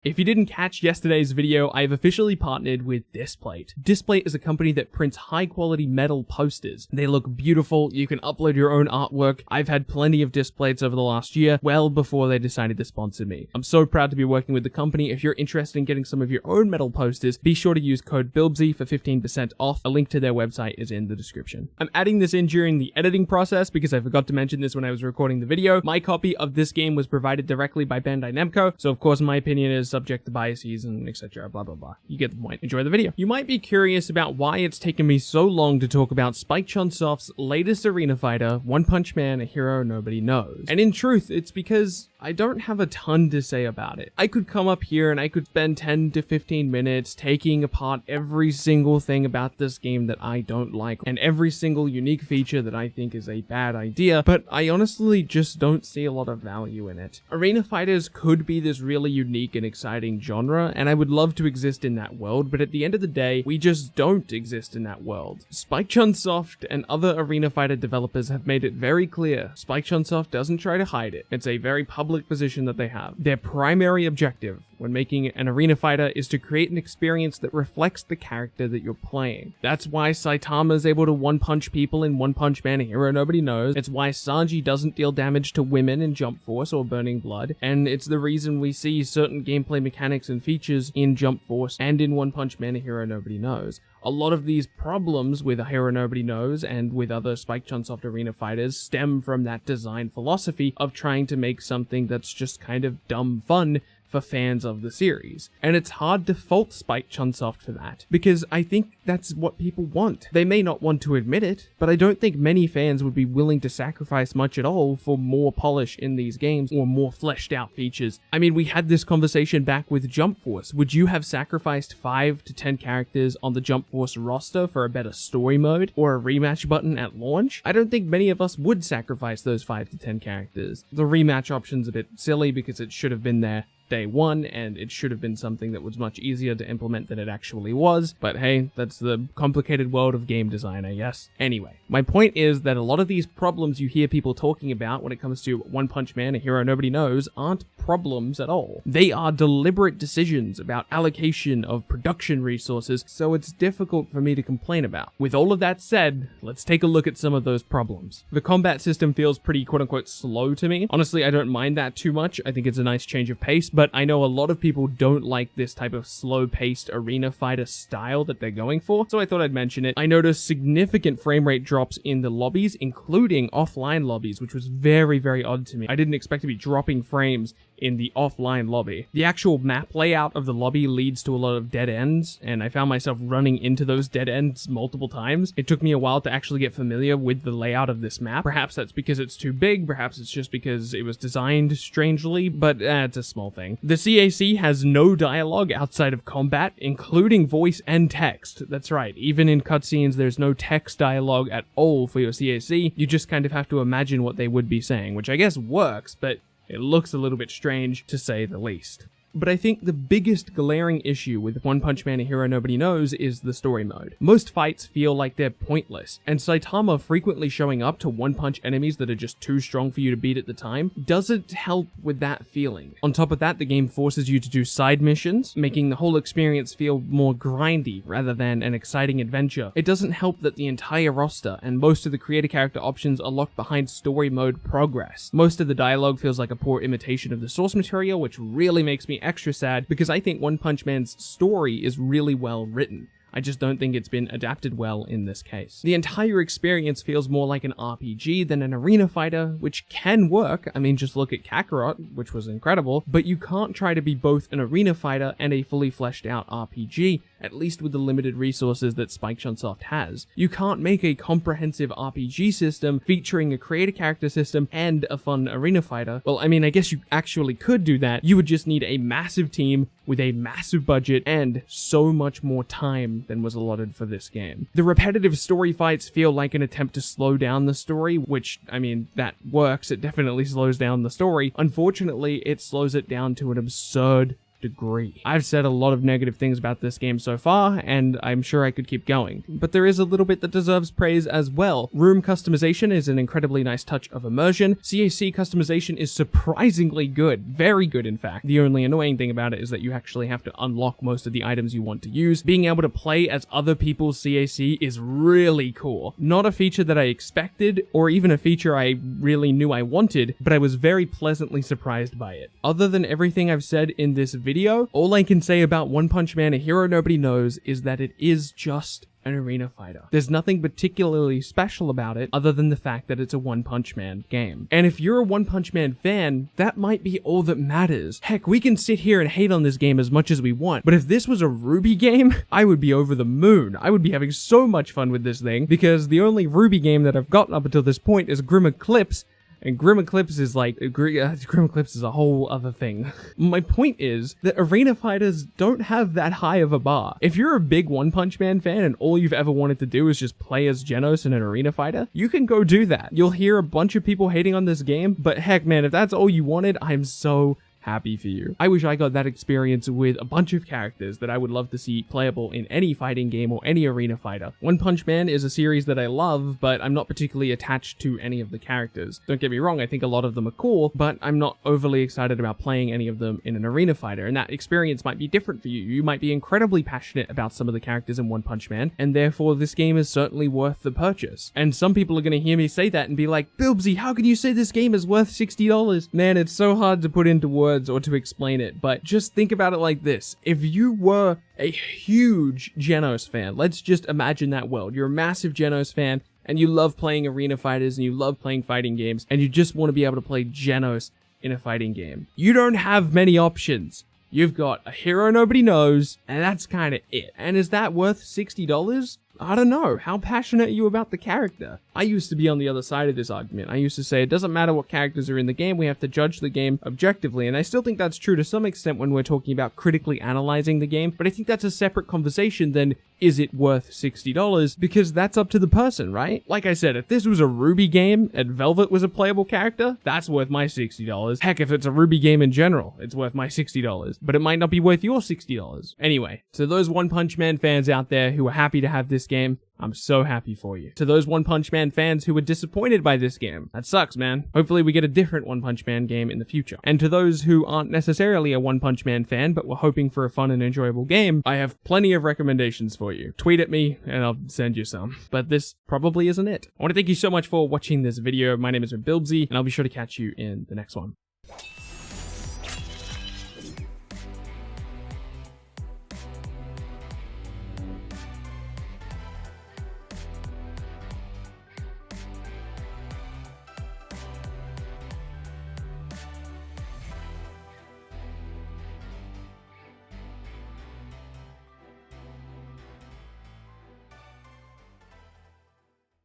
If you didn't catch yesterday's video, I've officially partnered with Displate. Displate is a company that prints high-quality metal posters. They look beautiful, you can upload your own artwork. I've had plenty of Displates over the last year, well before they decided to sponsor me. I'm so proud to be working with the company. If you're interested in getting some of your own metal posters, be sure to use code BILBSY for 15% off. A link to their website is in the description. I'm adding this in during the editing process because I forgot to mention this when I was recording the video. My copy of this game was provided directly by Bandai Namco, so of course my opinion is subject to biases and etc. blah blah blah. You get the point. Enjoy the video. You might be curious about why it's taken me so long to talk about Spike Chunsoft's latest arena fighter, One Punch Man, a hero nobody knows. And in truth, it's because I don't have a ton to say about it. I could come up here and I could spend 10 to 15 minutes taking apart every single thing about this game that I don't like and every single unique feature that I think is a bad idea, but I honestly just don't see a lot of value in it. Arena fighters could be this really unique and exciting genre, and I would love to exist in that world, but at the end of the day, we just don't exist in that world. Spike Chunsoft and other arena fighter developers have made it very clear. Spike Chunsoft doesn't try to hide it. It's a very public position that they have. Their primary objective when making an arena fighter is to create an experience that reflects the character that you're playing. That's why Saitama is able to one-punch people in One Punch Man, a hero nobody knows. It's why Sanji doesn't deal damage to women in Jump Force or Burning Blood, and it's the reason we see certain gameplay mechanics and features in Jump Force and in One Punch Man, a hero nobody knows. A lot of these problems with A Hero Nobody Knows and with other Spike Chunsoft arena fighters stem from that design philosophy of trying to make something that's just kind of dumb fun for fans of the series. And it's hard to fault Spike Chunsoft for that, because I think that's what people want. They may not want to admit it, but I don't think many fans would be willing to sacrifice much at all for more polish in these games or more fleshed out features. I mean, we had this conversation back with Jump Force. Would you have sacrificed 5 to 10 characters on the Jump Force roster for a better story mode or a rematch button at launch? I don't think many of us would sacrifice those 5 to 10 characters. The rematch option's a bit silly because it should have been there day one, and it should have been something that was much easier to implement than it actually was, but hey, that's the complicated world of game design, I guess. Anyway, my point is that a lot of these problems you hear people talking about when it comes to One Punch Man, a hero nobody knows, aren't problems at all. They are deliberate decisions about allocation of production resources, so it's difficult for me to complain about. With all of that said, let's take a look at some of those problems. The combat system feels pretty quote-unquote slow to me. Honestly, I don't mind that too much. I think it's a nice change of pace, but I know a lot of people don't like this type of slow-paced arena fighter style that they're going for, so I thought I'd mention it. I noticed significant frame rate drops in the lobbies, including offline lobbies, which was very, very odd to me. I didn't expect to be dropping frames in the offline lobby. The actual map layout of the lobby leads to a lot of dead ends, and I found myself running into those dead ends multiple times. It took me a while to actually get familiar with the layout of this map. Perhaps that's because it's too big, perhaps it's just because it was designed strangely, but it's a small thing. The CAC has no dialogue outside of combat, including voice and text. That's right, even in cutscenes there's no text dialogue at all for your CAC. You just kind of have to imagine what they would be saying, which I guess works, but it looks a little bit strange, to say the least. But I think the biggest glaring issue with One Punch Man, a hero nobody knows is the story mode. Most fights feel like they're pointless, and Saitama frequently showing up to one-punch enemies that are just too strong for you to beat at the time doesn't help with that feeling. On top of that, the game forces you to do side missions, making the whole experience feel more grindy rather than an exciting adventure. It doesn't help that the entire roster and most of the creator character options are locked behind story mode progress. Most of the dialogue feels like a poor imitation of the source material, which really makes me extra sad because I think One Punch Man's story is really well written. I just don't think it's been adapted well in this case. The entire experience feels more like an RPG than an arena fighter, which can work. I mean, just look at Kakarot, which was incredible, but you can't try to be both an arena fighter and a fully fleshed out RPG, at least with the limited resources that Spike Chunsoft has. You can't make a comprehensive RPG system featuring a creator character system and a fun arena fighter. Well, I mean, I guess you actually could do that. You would just need a massive team with a massive budget and so much more time than was allotted for this game. The repetitive story fights feel like an attempt to slow down the story, which, I mean, that works. It definitely slows down the story. Unfortunately, it slows it down to an absurd degree. I've said a lot of negative things about this game so far, and I'm sure I could keep going. But there is a little bit that deserves praise as well. Room customization is an incredibly nice touch of immersion. CAC customization is surprisingly good. Very good, in fact. The only annoying thing about it is that you actually have to unlock most of the items you want to use. Being able to play as other people's CAC is really cool. Not a feature that I expected, or even a feature I really knew I wanted, but I was very pleasantly surprised by it. Other than everything I've said in this video, all I can say about One Punch Man: A Hero Nobody Knows is that it is just an arena fighter. There's nothing particularly special about it other than the fact that it's a One Punch Man game. And if you're a One Punch Man fan, that might be all that matters. Heck, we can sit here and hate on this game as much as we want, but if this was a Ruby game, I would be over the moon. I would be having so much fun with this thing, because the only Ruby game that I've gotten up until this point is Grim Eclipse, and Grim Eclipse is like, Grim Eclipse is a whole other thing. My point is that arena fighters don't have that high of a bar. If you're a big One Punch Man fan and all you've ever wanted to do is just play as Genos in an arena fighter, you can go do that. You'll hear a bunch of people hating on this game, but heck man, if that's all you wanted, I'm so happy for you. I wish I got that experience with a bunch of characters that I would love to see playable in any fighting game or any arena fighter. One Punch Man is a series that I love, but I'm not particularly attached to any of the characters. Don't get me wrong, I think a lot of them are cool, but I'm not overly excited about playing any of them in an arena fighter, and that experience might be different for you. You might be incredibly passionate about some of the characters in One Punch Man, and therefore this game is certainly worth the purchase. And some people are going to hear me say that and be like, Bilbsy, how can you say this game is worth $60? Man, it's so hard to put into words or to explain it, but just think about it like this. If you were a huge Genos fan, let's just imagine that world. You're a massive Genos fan, and you love playing arena fighters, and you love playing fighting games, and you just want to be able to play Genos in a fighting game. You don't have many options. You've got a hero nobody knows, and that's kind of it. And is that worth $60? I don't know. How passionate are you about the character? I used to be on the other side of this argument. I used to say it doesn't matter what characters are in the game, we have to judge the game objectively, and I still think that's true to some extent when we're talking about critically analyzing the game, but I think that's a separate conversation than is it worth $60, because that's up to the person, right? Like I said, if this was a Ruby game and Velvet was a playable character, that's worth my $60. Heck, if it's a Ruby game in general, it's worth my $60, but it might not be worth your $60. Anyway, to those One Punch Man fans out there who are happy to have this game, I'm so happy for you. To those One Punch Man fans who were disappointed by this game, that sucks, man. Hopefully we get a different One Punch Man game in the future. And to those who aren't necessarily a One Punch Man fan, but were hoping for a fun and enjoyable game, I have plenty of recommendations for you. Tweet at me, and I'll send you some. But this probably isn't it. I want to thank you so much for watching this video. My name is Bilbsy, and I'll be sure to catch you in the next one.